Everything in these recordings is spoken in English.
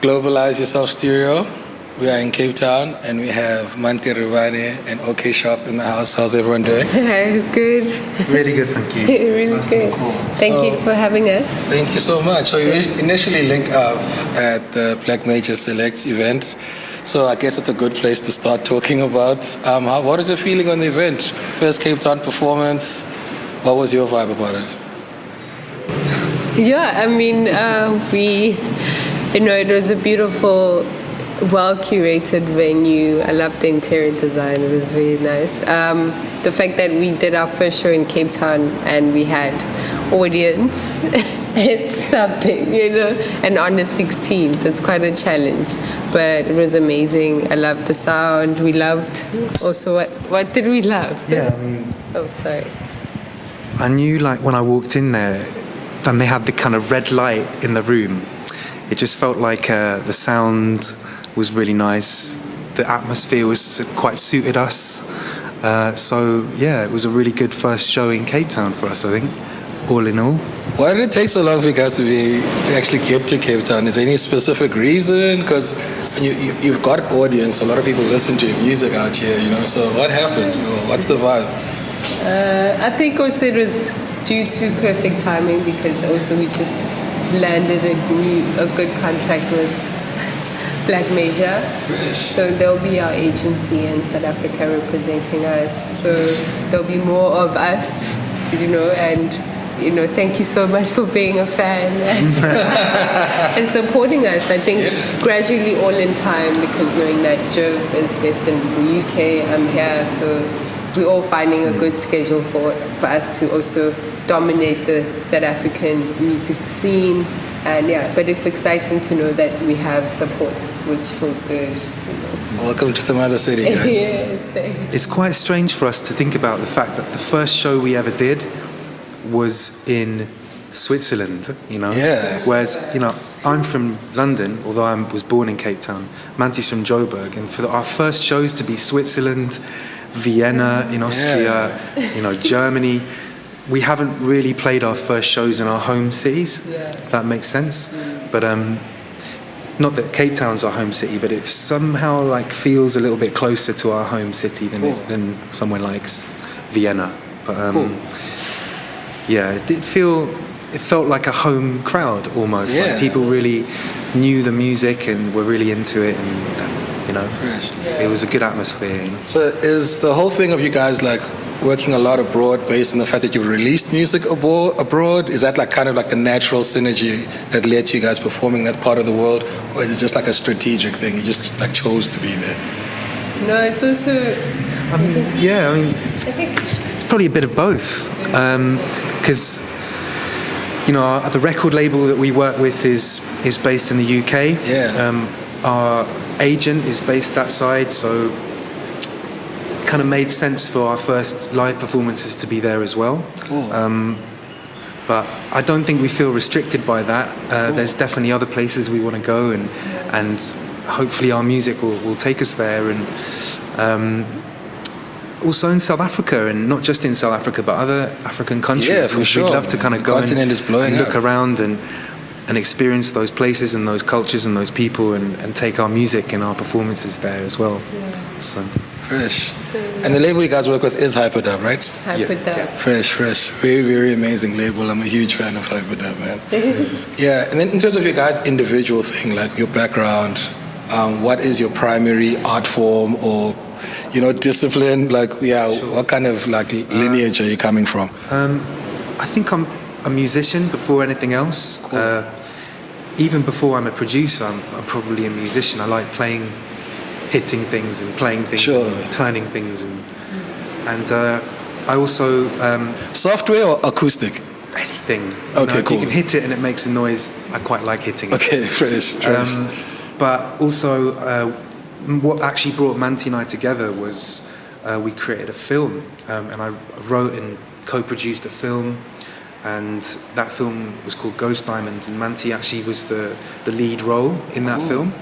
Globalize Yourself Stereo. We are in Cape Town and we have Manthe Ribane and Okzharp in the house. How's everyone doing? Good. Really good, thank you. Really Nice. good. Cool. Thank you for having us. Thank you so much. So you initially linked up at the Black Major Selects event. So I guess it's a good place to start talking about what is your feeling on the event? First Cape Town performance. What was your vibe about it? Yeah, I mean, it was a beautiful, well-curated venue. I loved the interior design. It was really nice. The fact that we did our first show in Cape Town and we had audience, it's something, and on the 16th, it's quite a challenge. But it was amazing. I loved the sound. We loved also, what did we love? Yeah, I mean... Oh, sorry. I knew, when I walked in there, and they had the kind of red light in the room. It just felt like the sound was really nice. The atmosphere was quite suited us. It was a really good first show in Cape Town for us, I think, all in all. Why did it take so long for you guys to actually get to Cape Town? Is there any specific reason? Because you've got audience, a lot of people listen to your music out here, so what happened? What's the vibe? I think also it was due to perfect timing because also we just landed a good contract with Black Major. So there'll be our agency in South Africa representing us. So there'll be more of us, and thank you so much for being a fan and supporting us. I think gradually all in time, because knowing that Jove is based in the UK, I'm here, so we're all finding a good schedule for us to also dominate the South African music scene. And but it's exciting to know that we have support, which feels good. Welcome to the mother city, guys. Yes, thank you. It's quite strange for us to think about the fact that the first show we ever did was in Switzerland, Yeah. Whereas, I'm from London, although I was born in Cape Town. Manthe's from Joburg. And for our first shows to be Switzerland, Vienna in Austria, Germany, we haven't really played our first shows in our home cities, if that makes sense. But not that Cape Town's our home city, but it somehow feels a little bit closer to our home city than somewhere like Vienna. But it felt like a home crowd almost. Yeah. Like people really knew the music and were really into it, and it was a good atmosphere. So is the whole thing of you guys working a lot abroad based on the fact that you've released music abroad? Is that kind of the natural synergy that led to you guys performing that part of the world? Or is it just a strategic thing? You just chose to be there? No, it's also... I think it's probably a bit of both. Because, the record label that we work with is based in the UK. Yeah. Our agent is based that side, so it kind of made sense for our first live performances to be there as well. Cool. But I don't think we feel restricted by that. There's definitely other places we want to go, and hopefully our music will take us there. And also in South Africa, and not just in South Africa, but other African countries. Yeah, for sure. We'd love to kind of the go continent is blowing and look up. around and experience those places and those cultures and those people, and take our music and our performances there as well. Yeah. So Fresh. So, And the label you guys work with is Hyperdub, right? Hyperdub. Fresh. Very, very amazing label. I'm a huge fan of Hyperdub, man. Yeah, and then in terms of your guys' individual thing, your background, what is your primary art form or, discipline? What kind of lineage are you coming from? I think I'm a musician before anything else. Cool. Even before I'm a producer, I'm probably a musician. I like hitting things and playing things, Sure. and turning things, and I also Software or acoustic? anything. Okay, If cool. you can hit it and it makes a noise, I quite like hitting it. Okay, fresh. But also, what actually brought Manthe and I together was we created a film, and I wrote and co-produced a film, and that film was called Ghost Diamond, and Manthe actually was the lead role in that film.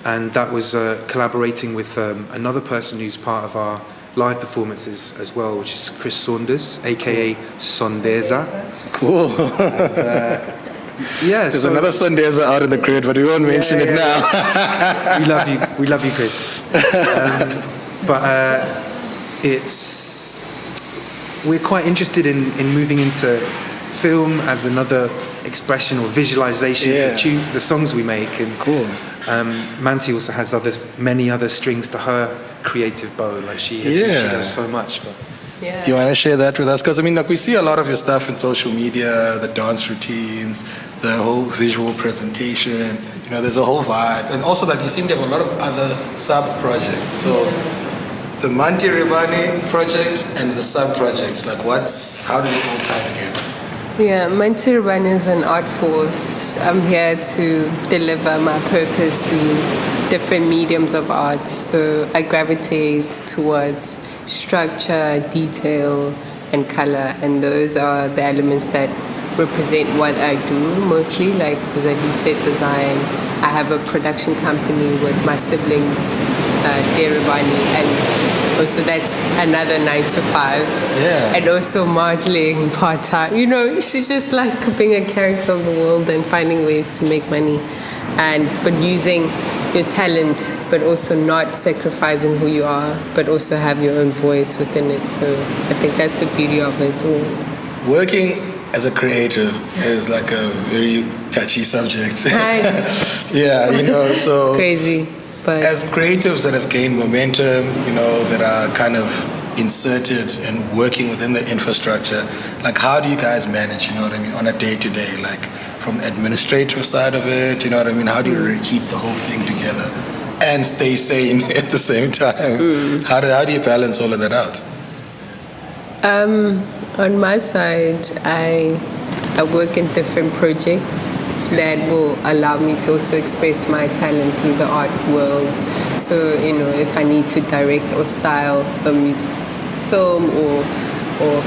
And that was collaborating with another person who's part of our live performances as well, which is Chris Saunders, aka Sondeza. Cool. Yeah, There's another Sondeza out in the grid, but we won't mention it now. we love you. We love you, Chris. But we're quite interested in moving into film as another expression or visualization of the songs we make. And cool. Manthe also has many other strings to her creative bow. Like she does so much. But. Yeah. Do you want to share that with us? Because I mean, like, we see a lot of your stuff in social media, the dance routines, the whole visual presentation. You know, there's a whole vibe, and also that you seem to have a lot of other sub projects. So, the Manthe Ribane project and the sub projects, like, how do they all tie together? Yeah, Manthe Ribane is an art force. I'm here to deliver my purpose through different mediums of art. So I gravitate towards structure, detail, and color, and those are the elements that represent what I do mostly, like, because I do set design. I have a production company with my siblings, Dear Ribani, and also that's another 9 to 5. Yeah. And also modeling part-time. You know, it's just like being a character of the world and finding ways to make money, but using your talent, but also not sacrificing who you are, but also have your own voice within it. So I think that's the beauty of it all. Working as a creative is like a very touchy subject. Yeah, you know, so it's crazy. But as creatives that have gained momentum, you know, that are kind of inserted and working within the infrastructure, like, how do you guys manage, you know what I mean, on a day-to-day, like, from administrative side of it, you know what I mean? How do you keep the whole thing together and stay sane at the same time? How do you balance all of that out? on my side, I work in different projects that will allow me to also express my talent through the art world. So, you know, if I need to direct or style a film or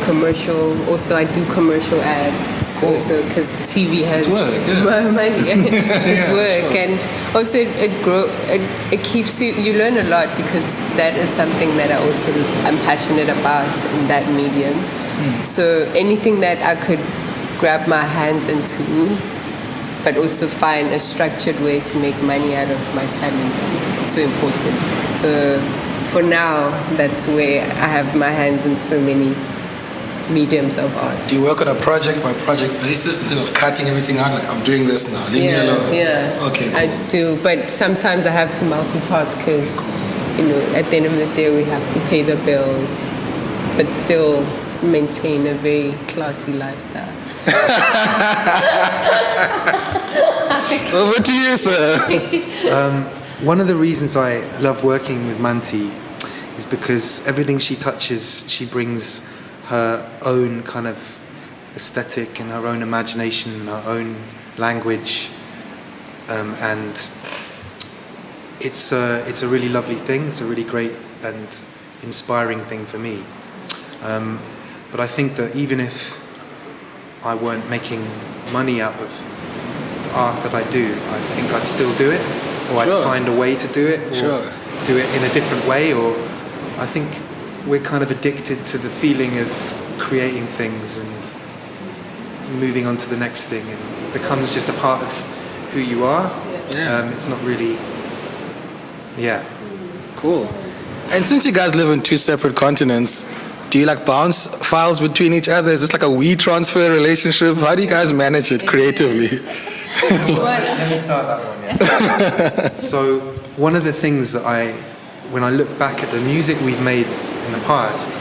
commercial, also I do commercial ads. Cool. Also, because TV has more money. It's work, and also it keeps you learn a lot, because that is something that I'm passionate about in that medium. So anything that I could grab my hands into, but also find a structured way to make money out of my talent, is so important. So for now, that's where I have my hands in so many mediums of art. Do you work on a project by project basis instead of cutting everything out, like, I'm doing this now, leave me alone? Yeah, okay, cool. I do, but sometimes I have to multitask, because you know, at the end of the day we have to pay the bills, but still maintain a very classy lifestyle. Over to you, sir. One of the reasons I love working with Manthe is because everything she touches, she brings her own kind of aesthetic and her own imagination and her own language, and it's a really lovely thing. It's a really great and inspiring thing for me. But I think that even if I weren't making money out of the art that I do, I think I'd still do it, or I'd find a way to do it, or do it in a different way. Or I think we're kind of addicted to the feeling of creating things and moving on to the next thing, and it becomes just a part of who you are. It's not really, Cool. And since you guys live on 2 separate continents, do you like bounce files between each other? Is this like a WeTransfer relationship? How do you guys manage it creatively? Let me start that one. So one of the things that when I look back at the music we've made in the past,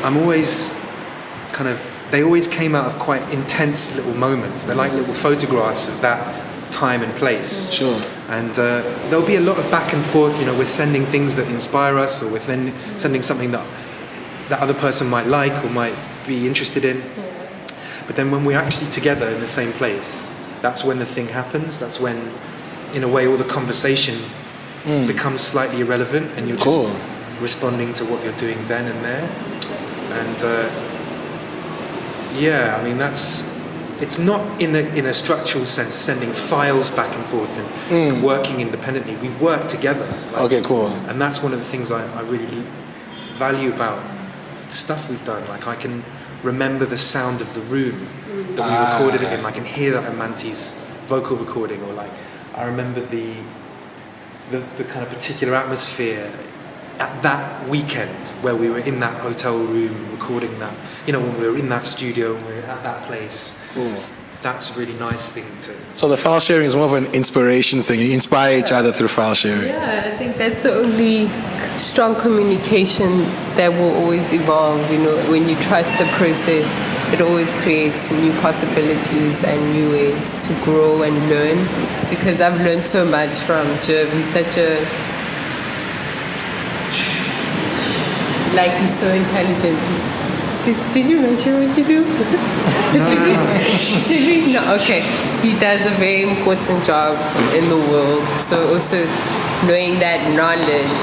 I'm always they always came out of quite intense little moments. They're like little photographs of that time and place. Sure. And there'll be a lot of back and forth. You know, we're sending things that inspire us, or we're sending something that other person might like or might be interested in. But then when we're actually together in the same place, that's when the thing happens. That's when, in a way, all the conversation becomes slightly irrelevant, and you're just responding to what you're doing then and there. And I mean, it's not in a structural sense sending files back and forth and working independently. We work together. And that's one of the things I really value about the stuff we've done. Like, I can remember the sound of the room that we recorded it in. I can hear that in Manthe's vocal recording, or like I remember the kind of particular atmosphere at that weekend where we were in that hotel room recording that. You know, when we were in that studio, when we were at that place. Cool. That's a really nice thing to. So the file sharing is more of an inspiration thing. You inspire each other through file sharing. Yeah, I think that's the only strong communication that will always evolve. You know, when you trust the process, it always creates new possibilities and new ways to grow and learn. Because I've learned so much from Jerv. He's such a he's so intelligent. Did you mention what you do? Should we? No, okay. He does a very important job in the world. So also knowing that knowledge.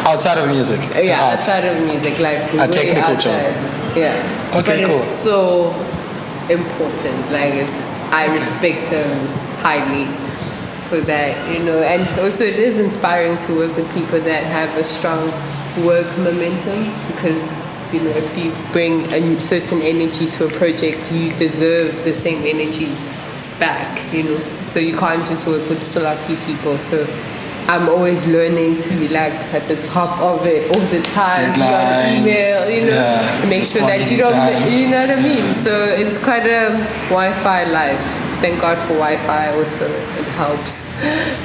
Outside of music? Yeah, outside of music. Like a technical job. Yeah. Okay, but cool. It's so important. I respect him highly for that, you know. And also it is inspiring to work with people that have a strong work momentum, because you know, if you bring a certain energy to a project, you deserve the same energy back, you know. So you can't just work with sloppy people. So I'm always learning to be like at the top of it all the time. Deadlines, email, you know, to make sure that you don't, you know what I mean? So it's quite a Wi-Fi life. Thank God for Wi-Fi also. It helps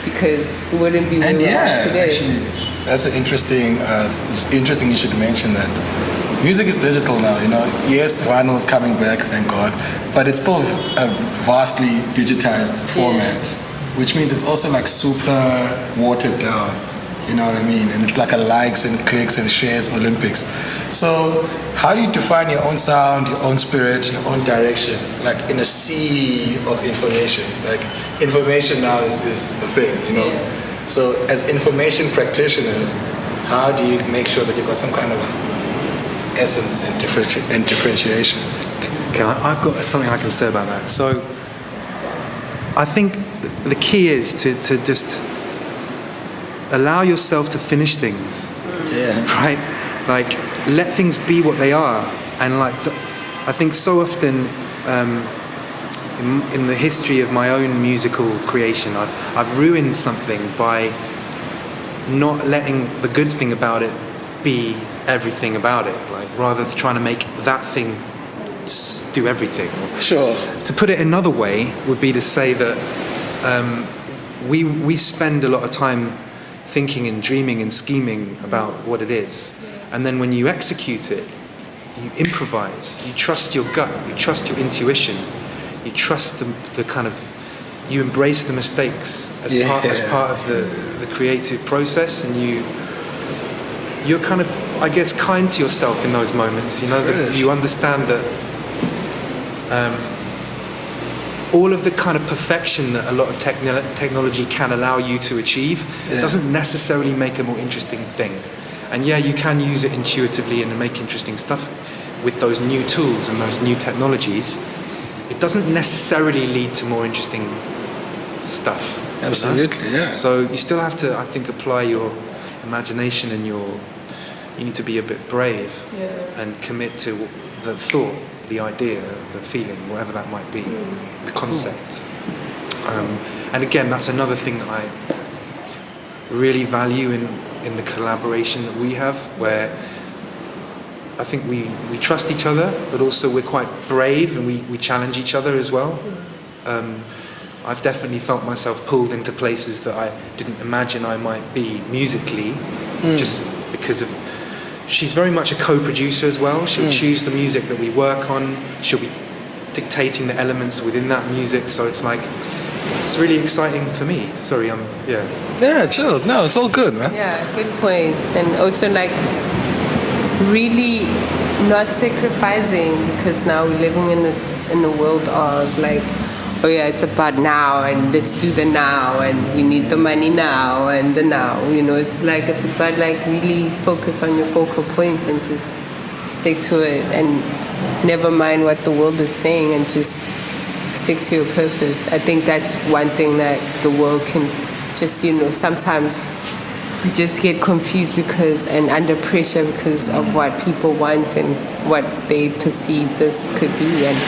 because it wouldn't be where we are today. Actually, that's an interesting, it's interesting you should mention that. Music is digital now, you know. Yes, vinyl is coming back, thank God, but it's still a vastly digitized format, which means it's also like super watered down, you know what I mean? And it's like a likes and clicks and shares Olympics. So how do you define your own sound, your own spirit, your own direction, like in a sea of information? Like information now is the thing, you know? Yeah. So as information practitioners, how do you make sure that you've got some kind of essence and differentiation? Okay, I've got something I can say about that. So I think the key is to just allow yourself to finish things. Yeah. Right? Like, let things be what they are. And like, I think so often in the history of my own musical creation, I've ruined something by not letting the good thing about it be everything about it, like rather than trying to make that thing do everything. Sure. To put it another way would be to say that we spend a lot of time thinking and dreaming and scheming about what it is, and then when you execute it, you improvise, you trust your gut, you trust your intuition, you trust the kind of, you embrace the mistakes as part of the creative process, and you're kind of, I guess, kind to yourself in those moments, you know, that you understand that all of the kind of perfection that a lot of technology can allow you to achieve doesn't necessarily make a more interesting thing. And yeah, you can use it intuitively and make interesting stuff with those new tools and those new technologies. It doesn't necessarily lead to more interesting stuff. Absolutely, you know? yeah. So you still have to, I think, apply your imagination and you need to be a bit brave and commit to the thought, the idea, the feeling, whatever that might be, the concept. And again, that's another thing that I really value in the collaboration that we have, where I think we trust each other, but also we're quite brave and we challenge each other as well. I've definitely felt myself pulled into places that I didn't imagine I might be musically, just because of, she's very much a co-producer as well. She'll choose the music that we work on, she'll be dictating the elements within that music, so it's like, it's really exciting for me. Sorry, Yeah, chill. No, it's all good, man. Yeah, good point. And also like really not sacrificing, because now we're living in a world of like, oh yeah, it's about now and let's do the now and we need the money now and the now, you know. It's like, it's about like really focus on your focal point and just stick to it and never mind what the world is saying and just stick to your purpose. I think that's one thing that the world can just, you know, sometimes we just get confused and under pressure because of what people want and what they perceive this could be. And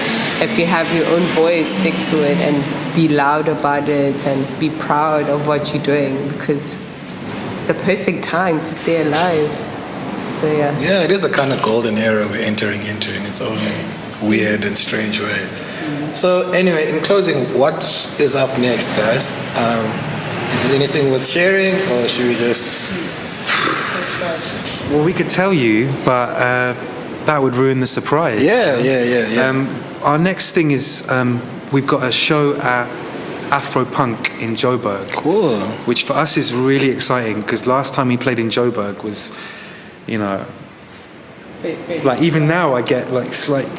if you have your own voice, stick to it and be loud about it and be proud of what you're doing, because it's the perfect time to stay alive. So yeah. Yeah, it is a kind of golden era we're entering into in its own weird and strange way. So anyway, in closing, what is up next, guys? Is it anything worth sharing, or should we just... Well, we could tell you, but that would ruin the surprise. Yeah. Our next thing is we've got a show at Afropunk in Joburg. Cool. Which for us is really exciting, because last time we played in Joburg was, you know, like even now I get like slight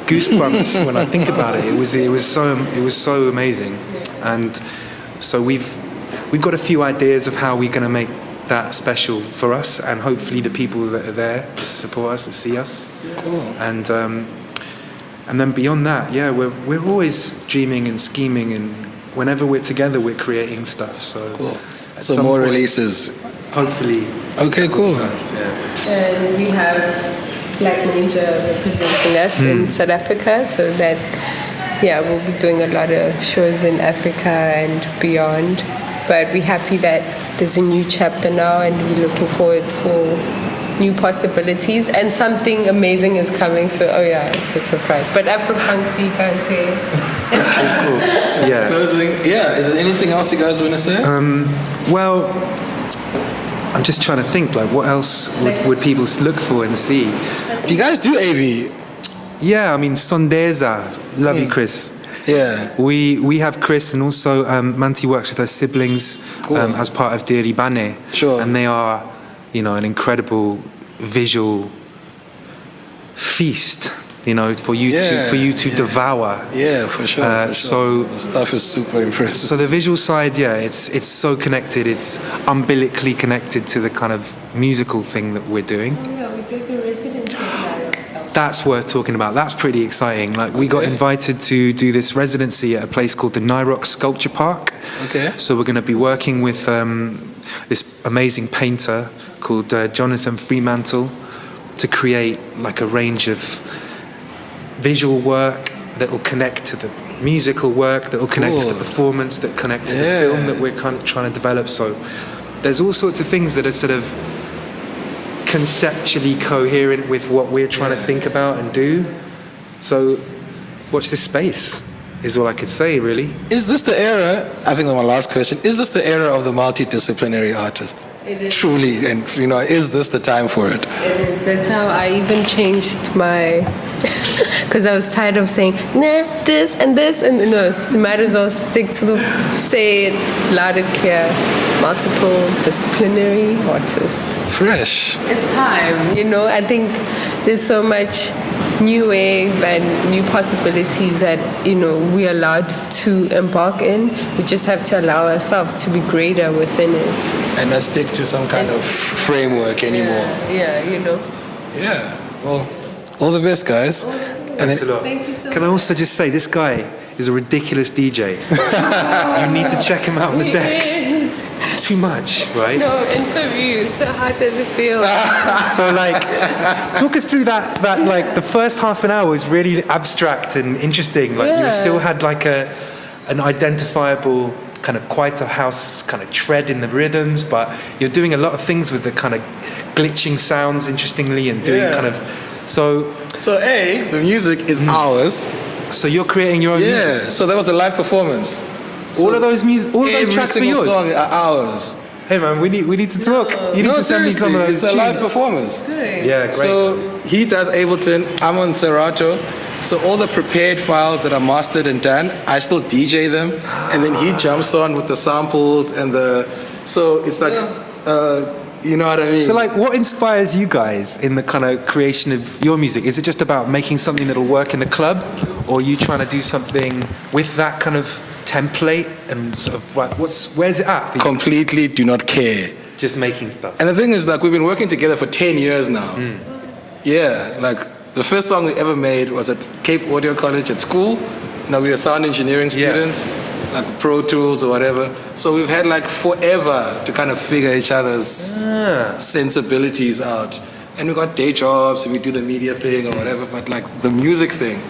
goosebumps when I think about it. It was so amazing, and so we've got a few ideas of how we're going to make that special for us, and hopefully the people that are there to support us and see us. Cool. And then beyond that, yeah, we're always dreaming and scheming, and whenever we're together, we're creating stuff. So cool. So more releases. Hopefully. Okay, cool. Yeah. And we have Black Major representing us in South Africa, so that, yeah, we'll be doing a lot of shows in Africa and beyond. But we're happy that there's a new chapter now, and we're looking forward for new possibilities, and something amazing is coming. So, oh yeah, it's a surprise. But Afropunk, see you guys there. Cool. Yeah. Closing. Yeah. Is there anything else you guys want to say? Well, I'm just trying to think, like, what else would people look for and see? Do you guys do AV? Yeah, I mean, Sondeza. Love you, Chris. Yeah. We have Chris, and also Manthe works with her siblings as part of Manthe Ribane. Sure. And they are, you know, an incredible visual feast, you know, for you to devour. Yeah, for sure. So the stuff is super impressive. So the visual side, yeah, it's so connected. It's umbilically connected to the kind of musical thing that we're doing. Oh yeah, we did the residency. That's worth talking about. That's pretty exciting. Like, we got invited to do this residency at a place called the Nyrock Sculpture Park. Okay. So we're going to be working with this amazing painter called Jonathan Fremantle to create like a range of visual work that will connect to the musical work, that will connect to the performance, that connect to the film that we're kind of trying to develop. So there's all sorts of things that are sort of conceptually coherent with what we're trying to think about and do. So watch this space is all I could say, really. Is this the era, I think on my last question, is this the era of the multidisciplinary artist? It is. Truly, and you know, is this the time for it? It is. That's how I even changed my... Because I was tired of saying, nah, this and this, and no, so you might as well stick to the, say it loud and clear, multiple disciplinary artist. Fresh. It's time, you know. I think there's so much new wave and new possibilities that, you know, we're allowed to embark in. We just have to allow ourselves to be greater within it. And not stick to some kind of framework anymore. Yeah, you know. Yeah, well, all the best, guys. Thanks a lot. Thank you so much. Can I also just say, this guy is a ridiculous DJ. You need to check him out on the decks. Too much, right? No, interview. So how does it feel? So, like, talk us through that like, the first half an hour was really abstract and interesting. Like, you still had like an identifiable kind of quieter house kind of tread in the rhythms, but you're doing a lot of things with the kind of glitching sounds, interestingly, and doing kind of... So the music is ours. So you're creating your own music? Yeah, so that was a live performance. All of those tracks were yours? Song are ours. Hey man, we need to talk. You need to send me some of those it's a live tunes. performance. Good. Yeah, great. So he does Ableton, I'm on Serato. So all the prepared files that are mastered and done, I still DJ them, and then he jumps on with the samples and so it's like, you know what I mean? So like, what inspires you guys in the kind of creation of your music? Is it just about making something that'll work in the club, or are you trying to do something with that kind of template and sort of like, where's it at for you? Completely do not care. Just making stuff. And the thing is, like, we've been working together for 10 years now. Yeah, like the first song we ever made was at Cape Audio College at school. You know, we were sound engineering students. like Pro Tools or whatever. So we've had like forever to kind of figure each other's sensibilities out. And we got day jobs and we do the media thing or whatever, but like the music thing,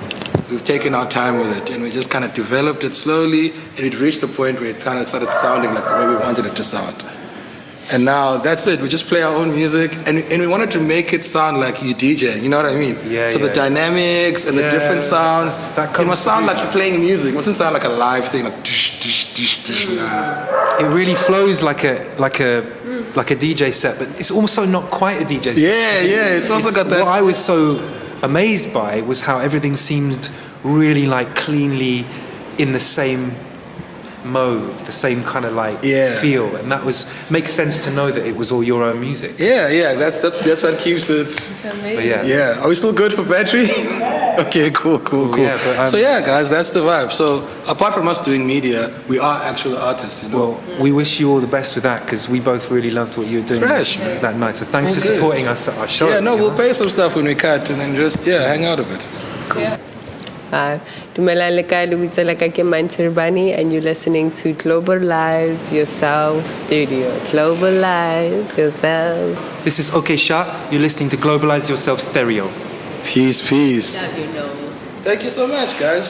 we've taken our time with it and we just kind of developed it slowly, and it reached the point where it kind of started sounding like the way we wanted it to sound. And now that's it. We just play our own music, and we wanted to make it sound like you DJing. You know what I mean? Yeah. So the dynamics and the different sounds, it must sound like you're playing music. It mustn't sound like a live thing, like dish, dish, dish, dish. It really flows like a DJ set, but it's also not quite a DJ set. Yeah. It's also got that. What I was so amazed by was how everything seemed really like cleanly in the same mode, the same kind of like feel, and that makes sense to know that it was all your own music. Yeah. That's what keeps it. But yeah. Are we still good for battery? Okay, cool. Yeah, but, so yeah, guys, that's the vibe. So apart from us doing media, we are actual artists, you know. Well, we wish you all the best with that, because we both really loved what you were doing that night. So thanks for supporting us at our show. Yeah, no, we'll pay some stuff when we cut, and then just hang out a bit. Cool. Dumelang le kae, lebitso la ka ke Manthe Ribane, and you're listening to Globalize Yourself Studio. Globalize Yourself. This is Okzharp. You're listening to Globalize Yourself Stereo. Peace. Now you know. Thank you so much, guys.